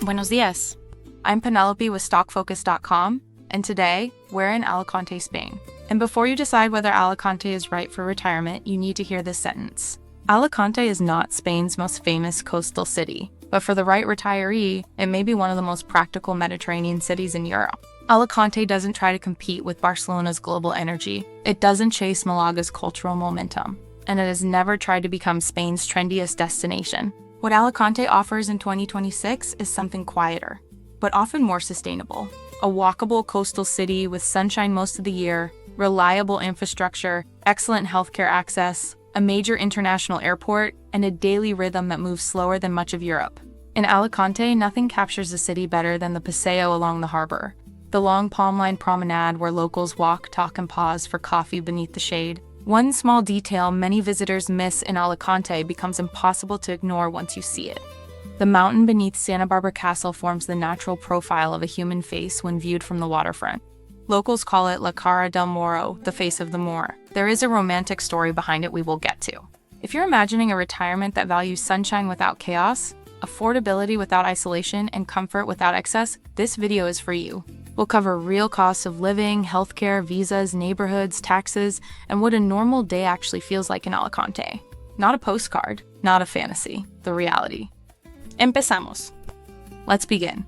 Buenos dias. I'm Penelope with StockFocus.com, and today we're in Alicante, Spain. And before you decide whether Alicante is right for retirement, you need to hear this sentence. Alicante is not Spain's most famous coastal city, but for the right retiree, it may be one of the most practical Mediterranean cities in Europe. Alicante doesn't try to compete with Barcelona's global energy. It doesn't chase Malaga's cultural momentum, and it has never tried to become Spain's trendiest destination. What Alicante offers in 2026 is something quieter, but often more sustainable. A walkable coastal city with sunshine most of the year, reliable infrastructure, excellent healthcare access, a major international airport, and a daily rhythm that moves slower than much of Europe. In Alicante, nothing captures the city better than the paseo along the harbor. The long palm-lined promenade where locals walk, talk, and pause for coffee beneath the shade. One small detail many visitors miss in Alicante becomes impossible to ignore once you see it. The mountain beneath Santa Barbara Castle forms the natural profile of a human face when viewed from the waterfront. Locals call it La Cara del Moro, the face of the Moor. There is a romantic story behind it we will get to. If you're imagining a retirement that values sunshine without chaos, affordability without isolation, and comfort without excess, this video is for you. We'll cover real costs of living, healthcare, visas, neighborhoods, taxes, and what a normal day actually feels like in Alicante. Not a postcard, not a fantasy, the reality. Empezamos. Let's begin.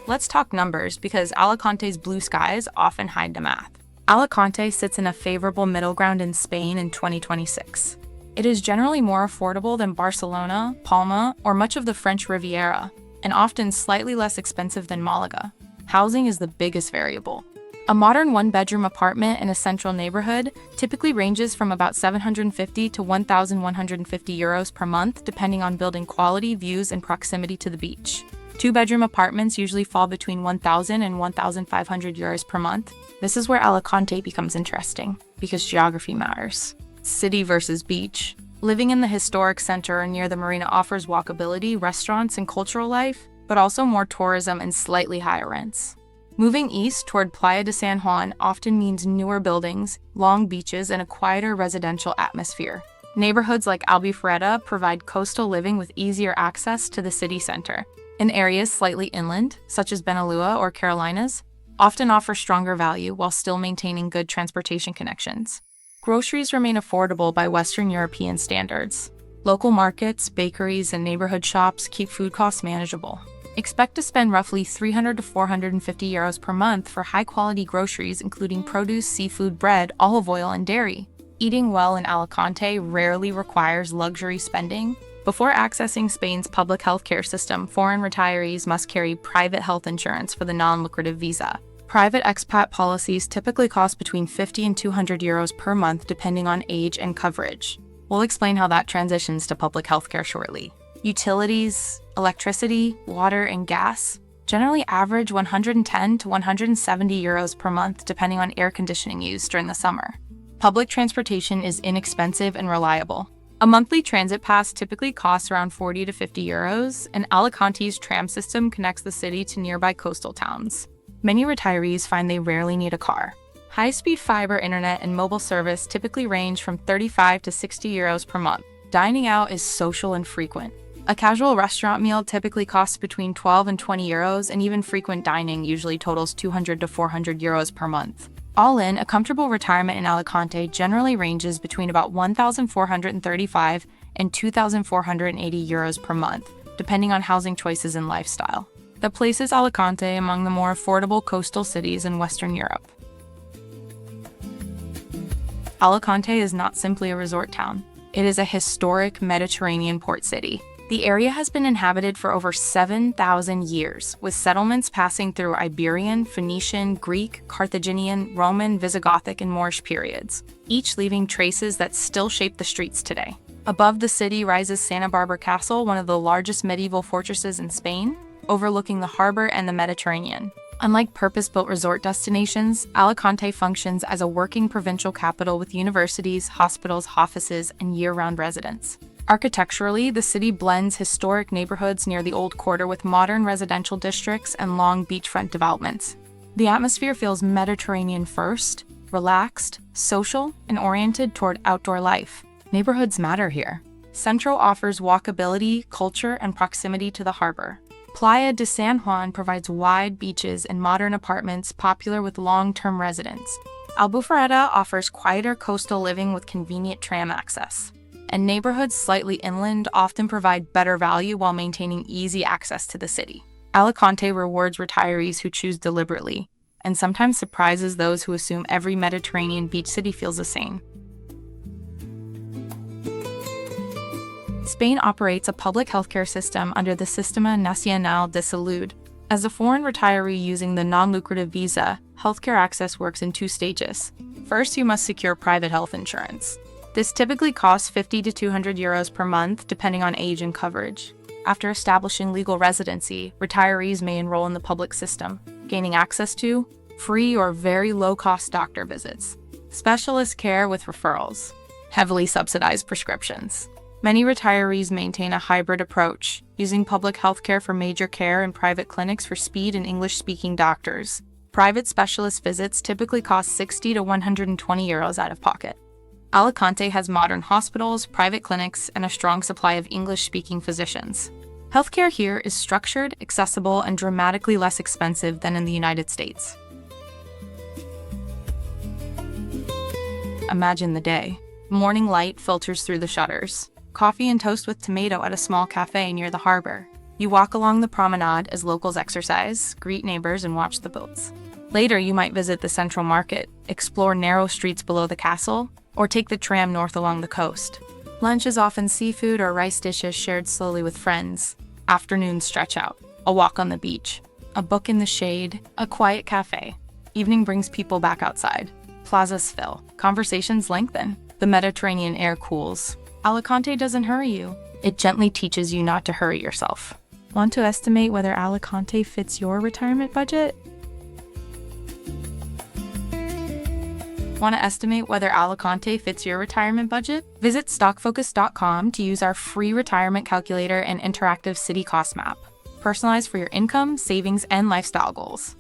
Let's talk numbers because Alicante's blue skies often hide the math. Alicante sits in a favorable middle ground in Spain in 2026. It is generally more affordable than Barcelona, Palma, or much of the French Riviera, and often slightly less expensive than Malaga. Housing is the biggest variable. A modern one-bedroom apartment in a central neighborhood typically ranges from about 750 to 1,150 euros per month, depending on building quality, views, and proximity to the beach. Two-bedroom apartments usually fall between 1,000 and 1,500 euros per month. This is where Alicante becomes interesting, because geography matters. City versus beach. Living in the historic center or near the marina offers walkability, restaurants, and cultural life, but also more tourism and slightly higher rents. Moving east toward Playa de San Juan often means newer buildings, long beaches, and a quieter residential atmosphere. Neighborhoods like Albufereta provide coastal living with easier access to the city center. And areas slightly inland, such as Benelux or Carolinas, often offer stronger value while still maintaining good transportation connections. Groceries remain affordable by Western European standards. Local markets, bakeries, and neighborhood shops keep food costs manageable. Expect to spend roughly 300 to 450 euros per month for high-quality groceries including produce, seafood, bread, olive oil, and dairy. Eating well in Alicante rarely requires luxury spending. Before accessing Spain's public healthcare system, foreign retirees must carry private health insurance for the non-lucrative visa. Private expat policies typically cost between 50 and 200 euros per month depending on age and coverage. We'll explain how that transitions to public healthcare shortly. Utilities, electricity, water, and gas generally average 110 to 170 euros per month depending on air conditioning used during the summer. Public transportation is inexpensive and reliable. A monthly transit pass typically costs around 40 to 50 euros, and Alicante's tram system connects the city to nearby coastal towns. Many retirees find they rarely need a car. High-speed fiber internet and mobile service typically range from 35 to 60 euros per month. Dining out is social and frequent. A casual restaurant meal typically costs between 12 and 20 euros, and even frequent dining usually totals 200 to 400 euros per month. All in, a comfortable retirement in Alicante generally ranges between about 1,435 and 2,480 euros per month, depending on housing choices and lifestyle. That places Alicante among the more affordable coastal cities in Western Europe. Alicante is not simply a resort town. It is a historic Mediterranean port city. The area has been inhabited for over 7,000 years, with settlements passing through Iberian, Phoenician, Greek, Carthaginian, Roman, Visigothic, and Moorish periods, each leaving traces that still shape the streets today. Above the city rises Santa Barbara Castle, one of the largest medieval fortresses in Spain, overlooking the harbor and the Mediterranean. Unlike purpose-built resort destinations, Alicante functions as a working provincial capital with universities, hospitals, offices, and year-round residents. Architecturally, the city blends historic neighborhoods near the Old Quarter with modern residential districts and long beachfront developments. The atmosphere feels Mediterranean first, relaxed, social, and oriented toward outdoor life. Neighborhoods matter here. Centro offers walkability, culture, and proximity to the harbor. Playa de San Juan provides wide beaches and modern apartments popular with long-term residents. Albufereta offers quieter coastal living with convenient tram access. And neighborhoods slightly inland often provide better value while maintaining easy access to the city. Alicante rewards retirees who choose deliberately, and sometimes surprises those who assume every Mediterranean beach city feels the same. Spain operates a public healthcare system under the Sistema Nacional de Salud. As a foreign retiree using the non-lucrative visa, healthcare access works in 2 stages. First, you must secure private health insurance. This typically costs 50 to 200 euros per month, depending on age and coverage. After establishing legal residency, retirees may enroll in the public system, gaining access to free or very low-cost doctor visits, specialist care with referrals, heavily subsidized prescriptions. Many retirees maintain a hybrid approach, using public healthcare for major care and private clinics for speed and English-speaking doctors. Private specialist visits typically cost 60 to 120 euros out of pocket. Alicante has modern hospitals, private clinics, and a strong supply of English-speaking physicians. Healthcare here is structured, accessible, and dramatically less expensive than in the United States. Imagine the day. Morning light filters through the shutters. Coffee and toast with tomato at a small cafe near the harbor. You walk along the promenade as locals exercise, greet neighbors, and watch the boats. Later, you might visit the Central Market, explore narrow streets below the castle, or take the tram north along the coast. Lunch is often seafood or rice dishes shared slowly with friends. Afternoons stretch out. A walk on the beach. A book in the shade. A quiet cafe. Evening brings people back outside. Plazas fill. Conversations lengthen. The Mediterranean air cools. Alicante doesn't hurry you. It gently teaches you not to hurry yourself. Want to estimate whether Alicante fits your retirement budget? Want to estimate whether Alicante fits your retirement budget? Visit StockFocus.com to use our free retirement calculator and interactive city cost map, personalized for your income, savings, and lifestyle goals.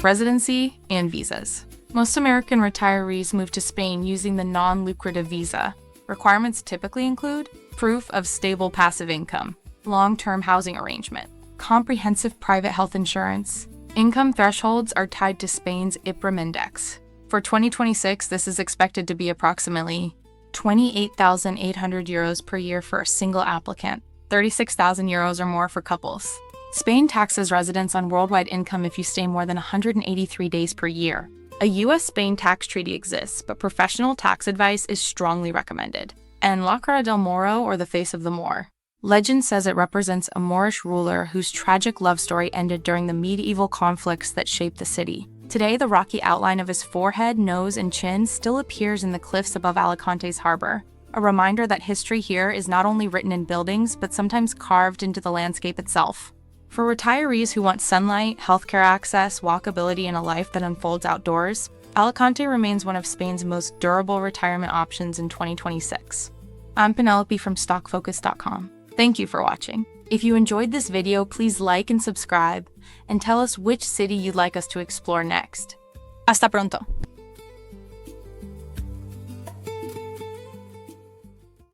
Residency and visas. Most American retirees move to Spain using the non-lucrative visa. Requirements typically include proof of stable passive income, long-term housing arrangement, comprehensive private health insurance. Income thresholds are tied to Spain's IPREM index. For 2026, this is expected to be approximately 28,800 euros per year for a single applicant, 36,000 euros or more for couples. Spain taxes residents on worldwide income if you stay more than 183 days per year. A U.S.-Spain tax treaty exists, but professional tax advice is strongly recommended. And La Cara del Moro, or the face of the Moor. Legend says it represents a Moorish ruler whose tragic love story ended during the medieval conflicts that shaped the city. Today, the rocky outline of his forehead, nose, and chin still appears in the cliffs above Alicante's harbor, a reminder that history here is not only written in buildings, but sometimes carved into the landscape itself. For retirees who want sunlight, healthcare access, walkability, and a life that unfolds outdoors, Alicante remains one of Spain's most durable retirement options in 2026. I'm Penelope from StockFocus.com. Thank you for watching. If you enjoyed this video, please like and subscribe, and tell us which city you'd like us to explore next. Hasta pronto!